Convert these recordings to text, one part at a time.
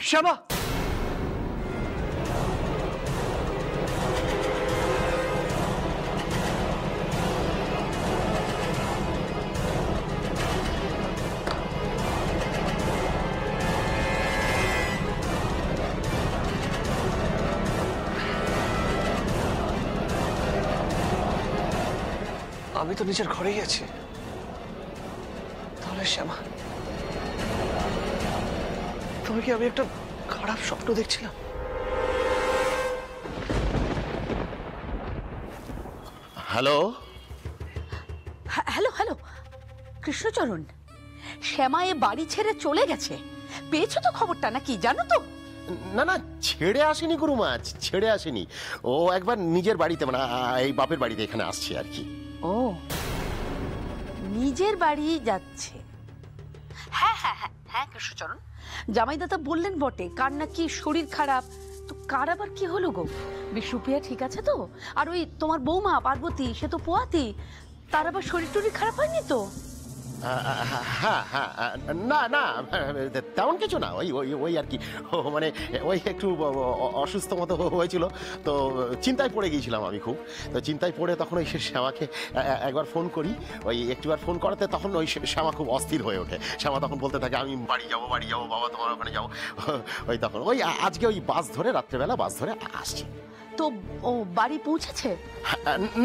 শ্যামা, আমি তো নিজের ঘরেই আছি, তাহলে শ্যামা তবে কি আমি একটা খারাপ স্বপ্ন দেখছিলাম? হ্যালো হ্যালো হ্যালো কৃষ্ণচরণ, শ্যামা এ বাড়ি ছেড়ে চলে গেছে। পেয়েছো তো খবরটা নাকি? জানো তো? না না, ছেড়ে আসেনি গুরুমা, ছেড়ে আসেনি। ও একবার নিজের বাড়িতে, মানে এই বাপের বাড়িতে এখানে আসছে আর কি। ও, নিজের বাড়ি যাচ্ছে। হ্যাঁ হ্যাঁ হ্যাঁ হ্যাঁ কৃষ্ণচরণ, জামাইদাদা বললেন বটে কার নাকি শরীর খারাপ। তো কার আবার কি হলো গো? বিষ্ণুপ্রিয়া ঠিক আছে তো? আর ওই তোমার বৌমা পার্বতী, সে তো পোয়াতি, তার আবার শরীর টরীর খারাপ হয়নি তো? হ্যাঁ হ্যাঁ, না না তেমন কিছু না, ওই ওই ওই আর কি, মানে ওই একটু অসুস্থ মতো হয়েছিল, তো চিন্তায় পড়ে গিয়েছিলাম আমি খুব। তো চিন্তায় পড়ে তখন ওই শ্যামাকে একবার ফোন করি, ওই একটুবার ফোন করাতে তখন ওই শ্যামা খুব অস্থির হয়ে ওঠে। শ্যামা তখন বলতে থাকে আমি বাড়ি যাবো বাবা, তোমার ওখানে যাবো। ওই তখন ওই আজকে ওই বাস ধরে, রাত্রেবেলা বাস ধরে আসছি। তো ও বাড়ি পৌঁছেছে?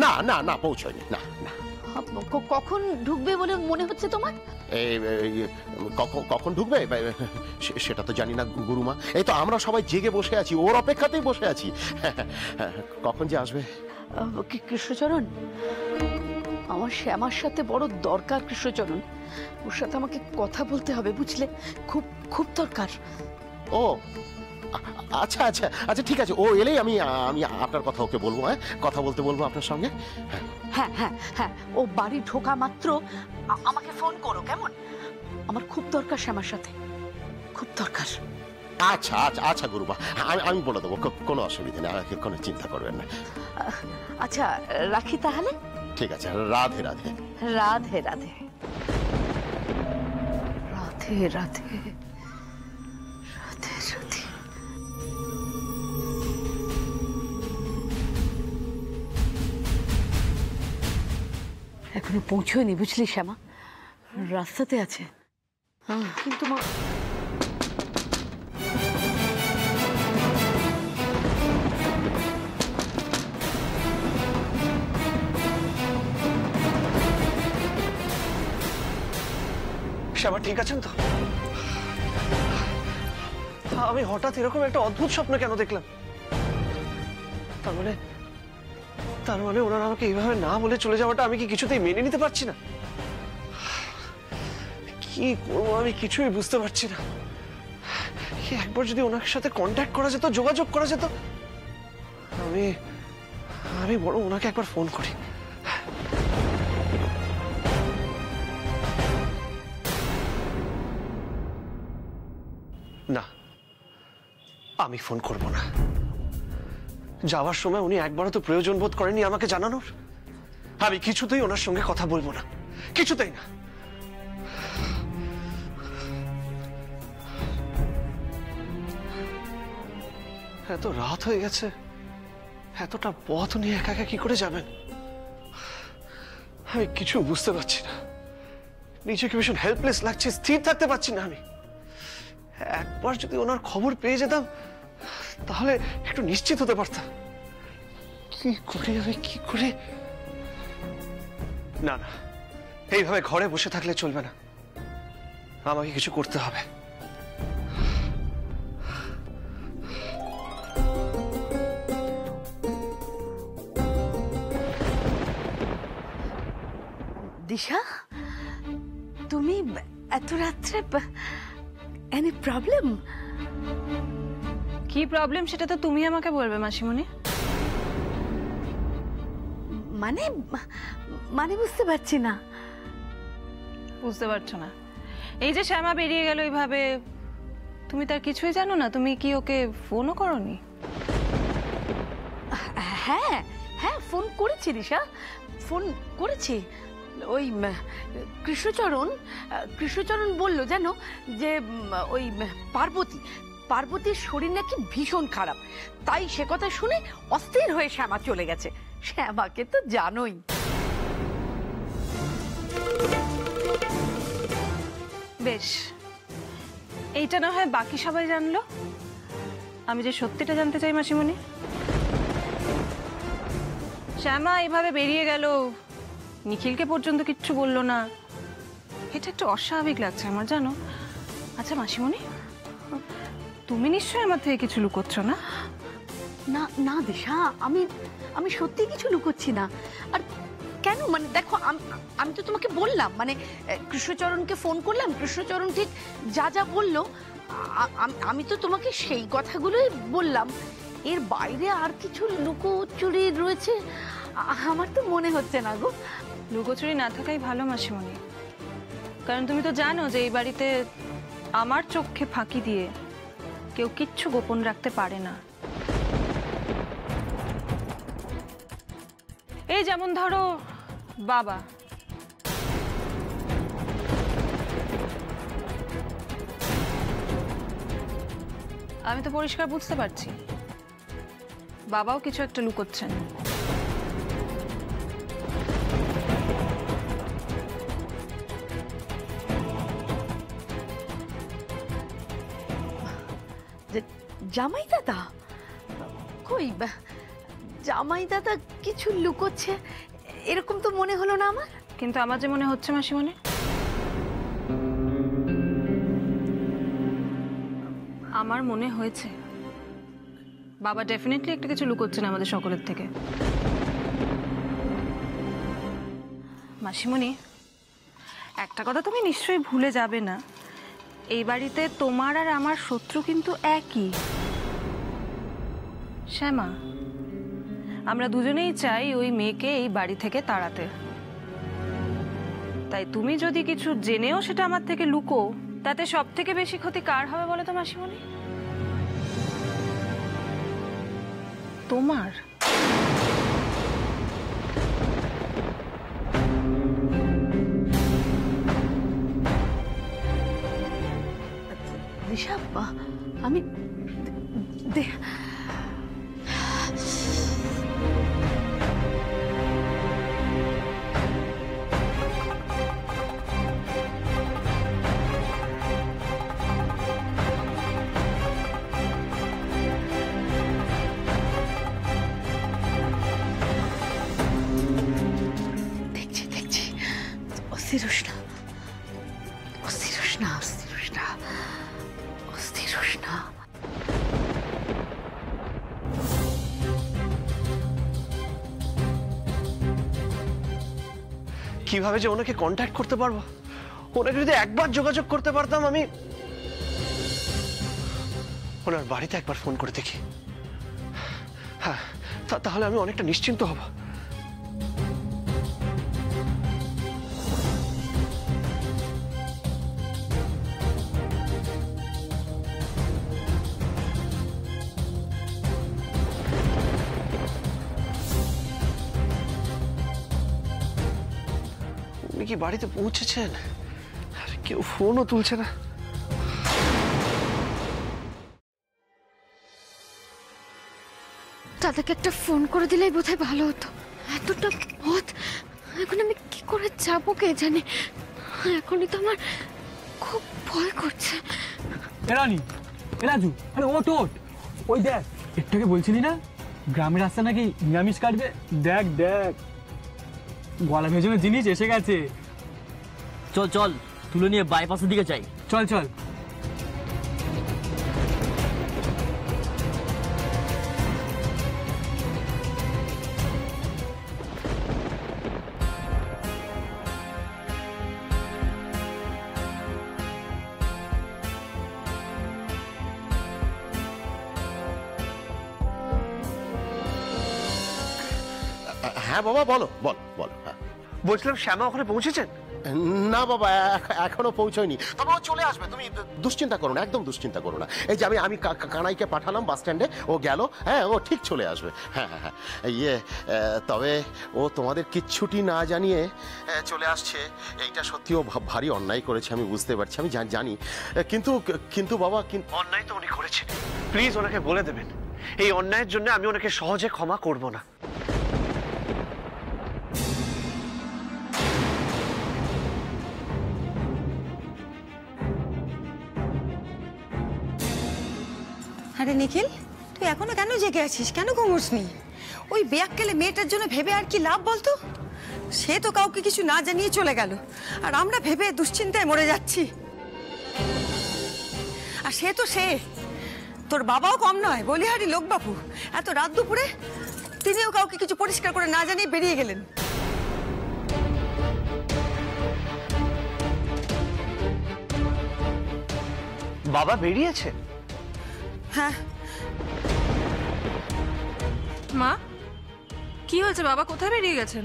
না না না, পৌঁছয়নি, না না। কখন ঢুকবে বলে মনে হচ্ছে তোমার? কখন ঢুকবে সেটা তো জানি না গুরুমা। এই তো আমরা সবাই জেগে বসে আছি, ওর অপেক্ষাতেই বসে আছি, কখন যে আসবে। কৃষ্ণচরণ, আমার শ্যামার সাথে বড় দরকার কৃষ্ণচরণ, ওর সাথে আমাকে কথা বলতে হবে, বুঝলে? খুব খুব দরকার। ও আচ্ছা আচ্ছা আচ্ছা, ঠিক আছে, ও এলেই আমি আমি আপনার কথা ওকে বলবো, হ্যাঁ কথা বলতে বলবো আপনার সঙ্গে। হ্যাঁ হ্যাঁ হ্যাঁ, ও বাড়ি ঢোকা মাত্র আমাকে ফোন করো, কেমন? আমার খুব দরকার শ্যামার সাথে, খুব দরকার। আচ্ছা আচ্ছা আচ্ছা গুরুমা, আমি বলে দেবো, কোনো অসুবিধা নেই, কোনো চিন্তা করবেন না। আচ্ছা রাখি তাহলে। ঠিক আছে, রাধে রাধে। রাধে রাধে রাধে রাধে রাধে রাধে। এখনো পৌঁছয়নি, বুঝলি শ্যামা, রাস্তাতে আছে। কিন্তু শ্যামা ঠিক আছেন তো? আমি হঠাৎ এরকম একটা অদ্ভুত স্বপ্ন কেন দেখলাম? তার মানে ওনারা আমাকে এইভাবে না বলে চলে যাওয়াটা আমি কি কিছুতেই মেনে নিতে পারছি না। কি করবো আমি কিছুই বুঝতে পারছি না। একবার যদি ওনার সাথে কন্ট্যাক্ট করা যেত, যোগাযোগ করা যেত। আমি বড় ওনাকে একবার ফোন করি। না, আমি ফোন করব না। যাওয়ার সময় উনি একবারও তো প্রয়োজন বোধ করেনি আমাকে জানানোর। আমি কিছুতেই ওনার সঙ্গে কথা বলবো না, কিছুতেই না। এত রাত হয়ে গেছে, এতটা পথ উনি একা একা কি করে যাবেন? আমি কিছু বুঝতে পারছি না, নিজেকে ভীষণ হেল্পলেস লাগছে, স্থির থাকতে পারছি না আমি। একবার যদি ওনার খবর পেয়ে যেতাম তাহলে একটু নিশ্চিত হতে পারতাম। কি করে আমি কি করে? না না, এইভাবে ঘরে বসে থাকলে চলবে না, আমাকে কিছু করতে হবে। দিশা, তুমি এত রাত্রে? Any problem? কি প্রবলেম সেটা তো তুমি আমাকে বলবে মাসিমণি। মানে মানে বুঝতে পারছি না। বুঝতে পারছো না? এই যে শ্যামা বেরিয়ে গেল এইভাবে, তুমি তার কিছুই জানো না? তুমি কি ওকে ফোনও করোনি? হ্যাঁ হ্যাঁ, ফোন করেছি দিশা, ফোন করেছি। ওই কৃষ্ণচরণ বলল জানো যে ওই পার্বতীর শরীর নাকি ভীষণ খারাপ, তাই সে কথা শুনে অস্থির হয়ে শ্যামা চলে গেছে। শ্যামাকে তো জানোই। বেশ, এইটা না হয় বাকি সবাই জানলো, আমি যে সত্যিটা জানতে চাই মাসিমণি। শ্যামা এইভাবে বেরিয়ে গেল, নিখিলকে পর্যন্ত কিচ্ছু বললো না, এটা একটু অস্বাভাবিক লাগছে আমার, জানো। আচ্ছা মাসিমণি, তুমি নিশ্চয়ই আমার থেকে কিছু লুকোচ্ছ না? না না দিশা, আমি আমি সত্যি কিছু লুকোচ্ছি না। আর কেন, মানে দেখো আমি তো তোমাকে বললাম, মানে কৃষ্ণচরণকে ফোন করলাম, কৃষ্ণচরণ ঠিক যা যা বললো আমি তো তোমাকে সেই কথাগুলোই বললাম। এর বাইরে আর কিছু লুকোচুরি রয়েছে আমার তো মনে হচ্ছে না গো। লুকোচুরি না থাকাই ভালো মাসিমণি, কারণ তুমি তো জানো যে এই বাড়িতে আমার চোখে ফাঁকি দিয়ে কেউ কিচ্ছু গোপন রাখতে পারে না। এই যেমন ধরো বাবা, আমি তো পরিষ্কার বুঝতে পারছি বাবাও কিছু একটা লুকোচ্ছেন। জামাই দাদা কই? জামাই দাদা কিছু লুকোচ্ছে এরকম তো মনে হলো না আমার। কিন্তু আমার যে মনে হচ্ছে মাসিমণি, আমার মনে হয়েছে বাবা ডেফিনেটলি একটা কিছু লুকোচ্ছেন আমাদের সকলের থেকে। মাসিমণি, একটা কথা তুমি নিশ্চয়ই ভুলে যাবে না, এই বাড়িতে তোমার আর আমার শত্রু কিন্তু একই, শ্যামা। আমরা দুজনেই চাই ওই মেয়েকে এই বাড়ি থেকে তাড়াতে। তাই তুমি যদি কিছু জেনেও সেটা আমার থেকে লুকো, তাতে সব থেকে বেশি ক্ষতি কার হবে বলো তো মাসিমণি? তোমার। দিশা, আমি দেখছি অস্থির হোস না, অস্থির হোস না, অস্থির হোস না, অস্থির হোস না। কিভাবে যে ওনাকে কন্ট্যাক্ট করতে পারবো? ওনাকে যদি একবার যোগাযোগ করতে পারতাম, আমি ওনার বাড়িতে একবার ফোন করে দেখি। হ্যাঁ, তাহলে আমি অনেকটা নিশ্চিন্ত হব। উনি কি বাড়িতে পৌঁছেছেন? আর কেউ ফোনও তুলছে না। দাদাকে একটা ফোন করে দিলেই বোধহয় ভালো হতো। এতটা পথ এখন আমি কি করে যাবো কে জানে। এখনই তো আমার খুব ভয় করছে। রানী, রাজু, আরে ওট ওট, ওই দেখ, একটাকে বলছিলি না গ্রামের রাস্তা নাকি নিরামিষ কাটবে। দেখ দেখ, গলা ভেজানো জিনিস এসে গেছে। চল চল, তুলে নিয়ে বাইপাসের দিকে যাই। চল চল। হ্যাঁ বাবা, বলো বলো বলো। হ্যাঁ, বলছিলাম শ্যামা ওখানে পৌঁছেছেন? না বাবা, এখনো পৌঁছয়নি, তবে ও চলে আসবে, তুমি দুশ্চিন্তা করো না, একদম দুশ্চিন্তা করো না। এই যে আমি কানাইকে পাঠালাম বাস স্ট্যান্ডে, ও গেল, হ্যাঁ ও ঠিক চলে আসবে। হ্যাঁ হ্যাঁ হ্যাঁ, তবে ও তোমাদের কিচ্ছুটি না জানিয়ে চলে আসছে, এইটা সত্যিও ভারী অন্যায় করেছে, আমি বুঝতে পারছি, আমি জানি, কিন্তু কিন্তু বাবা, অন্যায় তো উনি করেছেন, প্লিজ ওনাকে বলে দেবেন এই অন্যায়ের জন্য আমি ওনাকে সহজে ক্ষমা করব না। আরে নিখিল, তুই এখনো কেন জেগে আছিস? কেন ঘুমোসনি? ওই ব্যাককেলে মেয়েটার জন্য ভেবে আর কি লাভ বলতো? সে তো কাউকে কিছু না জানিয়ে চলে গেল, আর আমরা ভেবে দুশ্চিন্তায় মরে যাচ্ছি। আর সে তো সে, তোর বাবাও কম নয়, বলিহারি লোক বাপু। এত রাত দুপুরে তিনিও কাউকে কিছু পরিষ্কার করে না জানিয়ে বেরিয়ে গেলেন। বাবা বেরিয়েছে? হ্যাঁ। মা, কি হয়েছে? বাবা কোথায় বেরিয়ে গেছেন?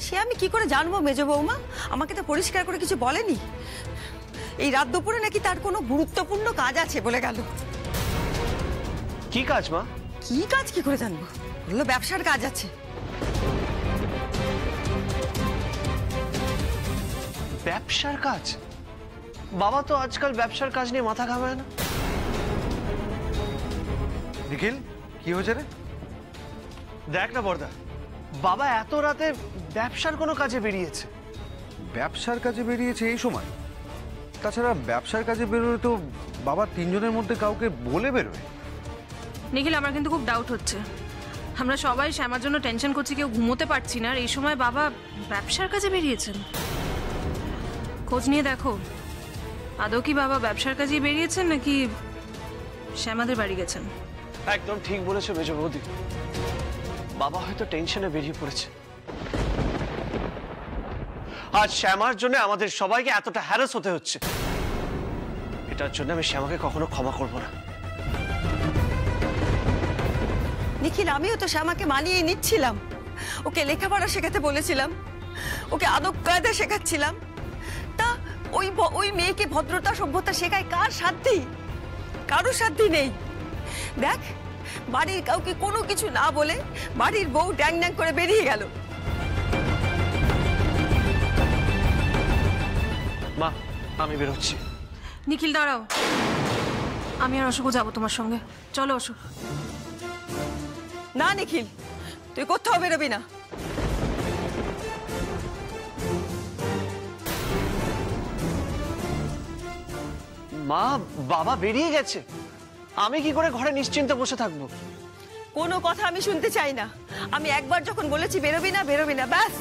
সে আমি কি করে জানবো মেজো বৌমা? আমাকে তো পরিষ্কার করে কিছু বলেনি। এই রাত দুপুরে নাকি তার কোনো গুরুত্বপূর্ণ কাজ আছে বলে গেল। কি কাজ মা? কি কাজ কি করে জানবো? বললো ব্যবসার কাজ আছে। ব্যবসার কাজ? বাবা তো আজকাল ব্যবসার কাজ নিয়ে মাথা ঘামায় না। নিখিল, কি হয়েছে রে? দেখ না বর্দা, বাবা এত রাতে ব্যবসার কোনো কাজে বেরিয়েছে। ব্যবসার কাজে বেরিয়েছে এই সময়? তাছাড়া ব্যবসার কাজে বেরোলে তো বাবা তিনজনের মধ্যে কাউকে বলে বেরোয়। নিখিল, আমার কিন্তু খুব ডাউট হচ্ছে। আমরা সবাই শ্যামার জন্য টেনশন করছি, কেউ ঘুমোতে পারছি না, আর এই সময় বাবা ব্যবসার কাজে বেরিয়েছেন। খোঁজ নিয়ে দেখো, আদৌ কি বাবা ব্যবসার কাজে বেরিয়েছেন নাকি শ্যামাদের বাড়ি গেছেন। একদম ঠিক বলেছো মেজো বৌদি, বাবা হয়তো টেনশনে বেরিয়ে পড়েছে। আজ শ্যামার জন্য আমাদের সবাইকে এতটা হ্যারাস হতে হচ্ছে, এটার জন্য আমি শ্যামাকে কখনো ক্ষমা করব না। নিখিল, আমিও তো শ্যামাকে মানিয়ে নিচ্ছিলাম, ওকে লেখাপড়া শেখাতে বলেছিলাম, ওকে আদব কায়দা শেখাচ্ছিলাম। তা ওই মেয়েকে ভদ্রতা সভ্যতা শেখায় কার সাধ্যি? কারো সাধ্যি নেই। দেখ, বাড়ির কাউকে কোনো কিছু না বলে বাড়ির বউ ড্যাং ড্যাং করে বেরিয়ে গেল। মা, আমি বেরোচ্ছি। নিখিল দাঁড়াও, আমি আর অশোকও যাবো তোমার সঙ্গে। চলো অশোক। না নিখিল, তুই কোথাও বেরোবি না। মা, বাবা বেরিয়ে গেছে, আমি কি করে ঘরে নিশ্চিন্তে বসে থাকবো? কোনো কথা আমি শুনতে চাই না। আমি একবার যখন বলেছি বেরোবি না বেরোবি না, ব্যাস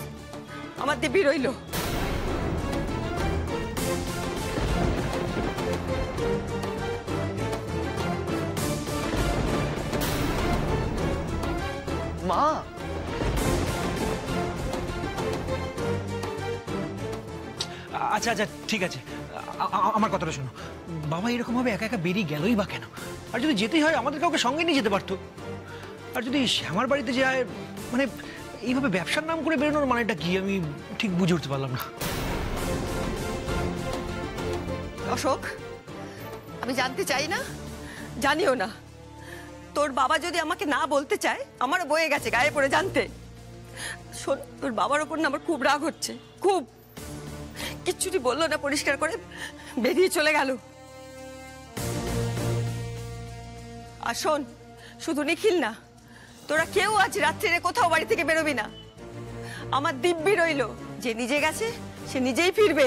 আমার দিব্যি রইল। মা, আচ্ছা আচ্ছা ঠিক আছে, আমার কথাটা শোনো। বাবা এরকম ভাবে একা একা বেরিয়ে গেলই বা কেন? আর যদি যেতেই হয় আমাদের কাউকে সঙ্গে নিয়ে যেতে পারতো। আর যদি শ্যামার বাড়িতে যায়, মানে এইভাবে ব্যবসার নাম করে বেরোনোর মানেটা কি আমি ঠিক বুঝে উঠতে পারলাম না। অশোক, আমি জানতে চাই না, জানিও না। তোর বাবা যদি আমাকে না বলতে চায়, আমার বয়ে গেছে গায়ে পড়ে জানতে। শোন, তোর বাবার ওপর না আমার খুব রাগ হচ্ছে, খুব। কিচ্ছুটি বললো না, পরিষ্কার করে বেরিয়ে চলে গেল। আর শোন, শুধু নিখিল না, তোরা কেউ আজ রাত্রিরে কোথাও বাড়ি থেকে বেরোবি না। আমার দিব্যি রইল, যে নিজে গেছে সে নিজেই ফিরবে।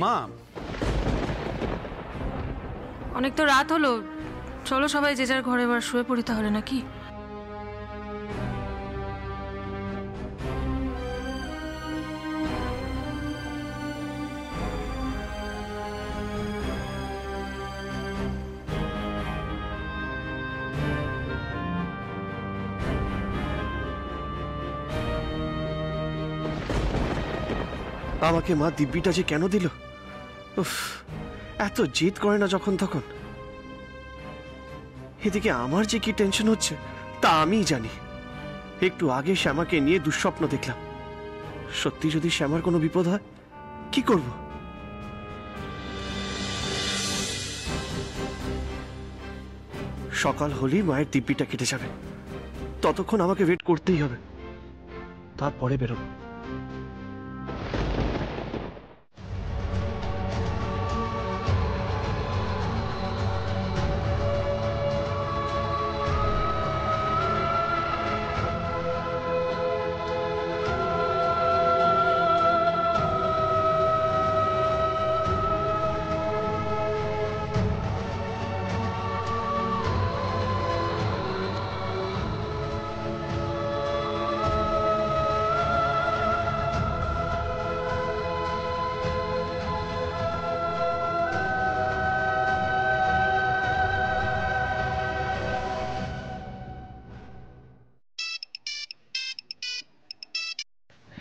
মা, অনেক তো রাত হলো, চলো সবাই যে যার ঘরে এবার শুয়ে পড়ি তাহলে, নাকি? আমাকে মা দিব্যিটা যে কেন দিল? উফ, এত জিদ করে না যখন তখন। এদিকে আমার যে কি টেনশন হচ্ছে তা আমিই জানি। একটু আগে শ্যামাকে নিয়ে দুঃস্বপ্ন দেখলাম, সত্যি যদি শ্যামার কোনো বিপদ হয় কি করব? সকাল হলেই মায়ের দিব্যিটা কেটে যাবে, ততক্ষণ আমাকে ওয়েট করতেই হবে, তারপরে বেরোবো।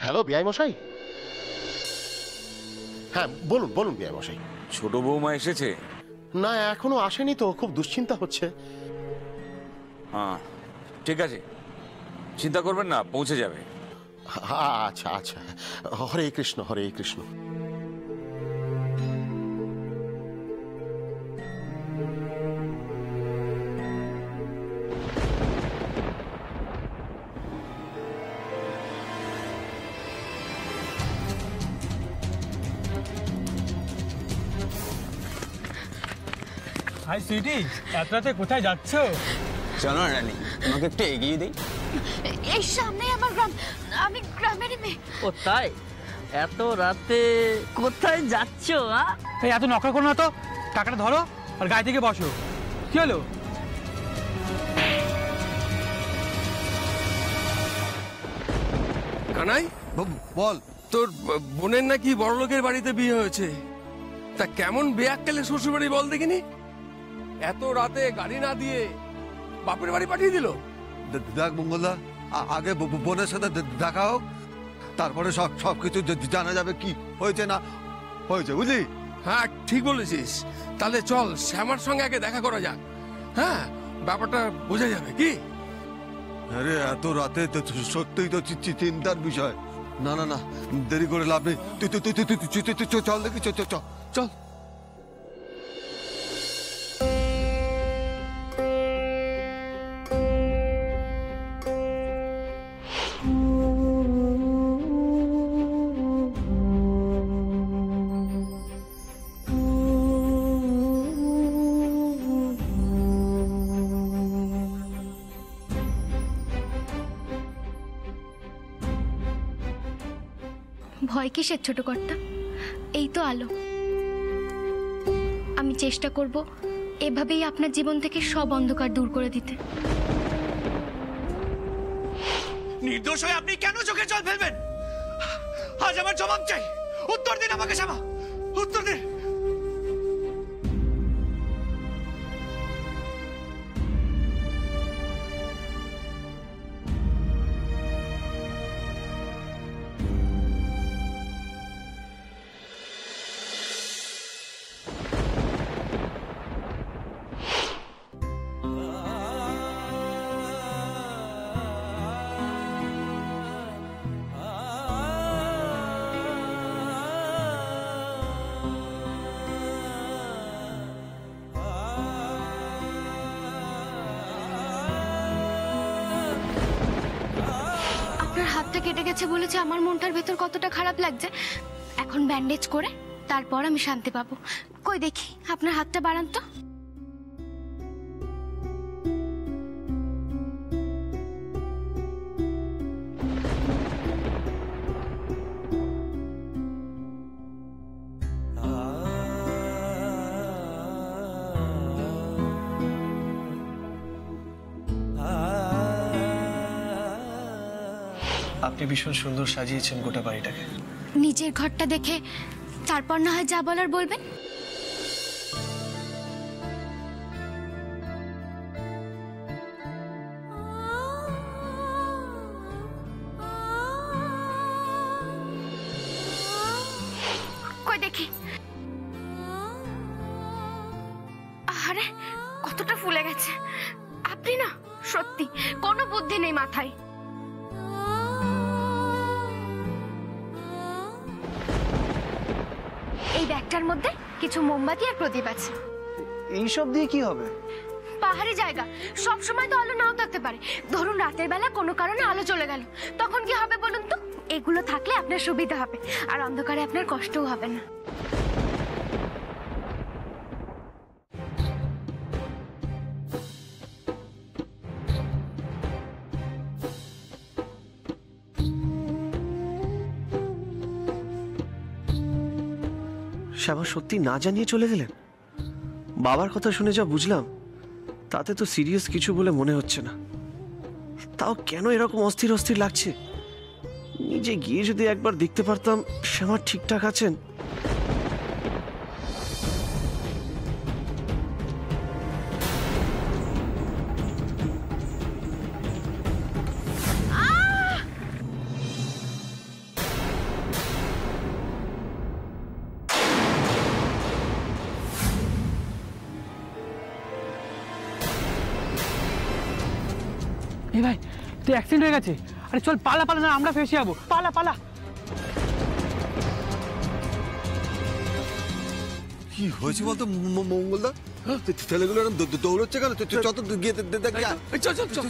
হ্যালো বিআই মশাই। হ্যাঁ বলুন বলুন বিআই মশাই। ছোট বৌমা এসেছে? না এখনো আসেনি তো, খুব দুশ্চিন্তা হচ্ছে। হ্যাঁ ঠিক আছে, চিন্তা করবেন না, পৌঁছে যাবে। আচ্ছা আচ্ছা, হরে কৃষ্ণ হরে কৃষ্ণ। হাই সুইটি, এত রাতে কোথায় যাচ্ছ? চলো না রানী, তোমাকে একটু এগিয়ে দিই। এই সামনে আমার গ্রাম, আমি গ্রামেরই মেয়ে। ও তাই? এত রাতে কোথায় যাচ্ছ? এই এত নকল করো না তো, টাকাটা ধরো আর গায়ে থেকে বসো। কি হলো? কানাই বল। তোর বোনের নাকি বড় লোকের বাড়িতে বিয়ে হয়েছে, তা কেমন বেয়াক্কেলে শ্বশুর বাড়ি বল দেখিনি? এত রাতে গাড়ি না দিয়ে বাপের বাড়ি পাঠিয়ে দিল। দেখ মঙ্গলদা, আগে বোনের সাথে দেখা হোক, তারপরে সবকিছু জানা যাবে কি হয়েছে না হয়েছে, বুঝলি? হ্যাঁ ঠিক বলেছিস, তাহলে চল শ্যামার সঙ্গে আগে দেখা করা যাক। হ্যাঁ ব্যাপারটা বোঝা যাবে কি। আরে এত রাতে তো সত্যিই তো চিন্তার বিষয়। না না না, দেরি করে লাভ নেই, তুই চল দেখি, চল। ভয় কিসের ছোট কর্তা? এই তো আলো। আমি চেষ্টা করব এভাবেই আপনার জীবন থেকে সব অন্ধকার দূর করে দিতে। নির্দোষ হয়ে আপনি কেন চোখে জল ফেলবেন? আজ আমার জবাব চাই, উত্তর দিন আমাকে শ্যামা, উত্তর দিন। হাতটা কেটে গেছে বলেছে আমার মনটার ভেতর কতটা খারাপ লাগছে। এখন ব্যান্ডেজ করে তারপর আমি শান্তি পাবো। কই দেখি আপনার হাতটা বাড়ান তো। আপনি ভীষণ সুন্দর সাজিয়েছেন গোটা বাড়িটাকে। নিজের ঘরটা দেখে তারপর না হয় যা বলার বলবেন। কই দেখি। আরে কতটা ফুলে গেছে। আপনি না সত্যি কোনো বুদ্ধি নেই মাথায়। ব্যাগটার মধ্যে কিছু মোমবাতি আর প্রদীপ আছে। এইসব দিয়ে কি হবে? পাহাড়ি জায়গা, সব সময় তো আলো নাও থাকতে পারে। ধরুন রাতের বেলা কোনো কারণে আলো চলে গেল, তখন কি হবে বলুন তো? এগুলো থাকলে আপনার সুবিধা হবে, আর অন্ধকারে আপনার কষ্টও হবে না। শ্যামা সত্যি না জানিয়ে চলে গেলেন? বাবার কথা শুনে যা বুঝলাম তাতে তো সিরিয়াস কিছু বলে মনে হচ্ছে না। তাও কেন এরকম অস্থির অস্থির লাগছে? নিজে গিয়ে যদি একবার দেখতে পারতাম শ্যামা ঠিকঠাক আছেন। এই ভাই, তুই অ্যাক্সিডেন্ট হয়ে গেছে। আরে চল পালা পালা, না আমরা ফেসে যাবো। পালা পালা। কি হয়েছে বলতো মঙ্গলদা? ছেলেগুলো দৌড়চ্ছে কেন? চল গিয়ে দেখ। চল চল চল।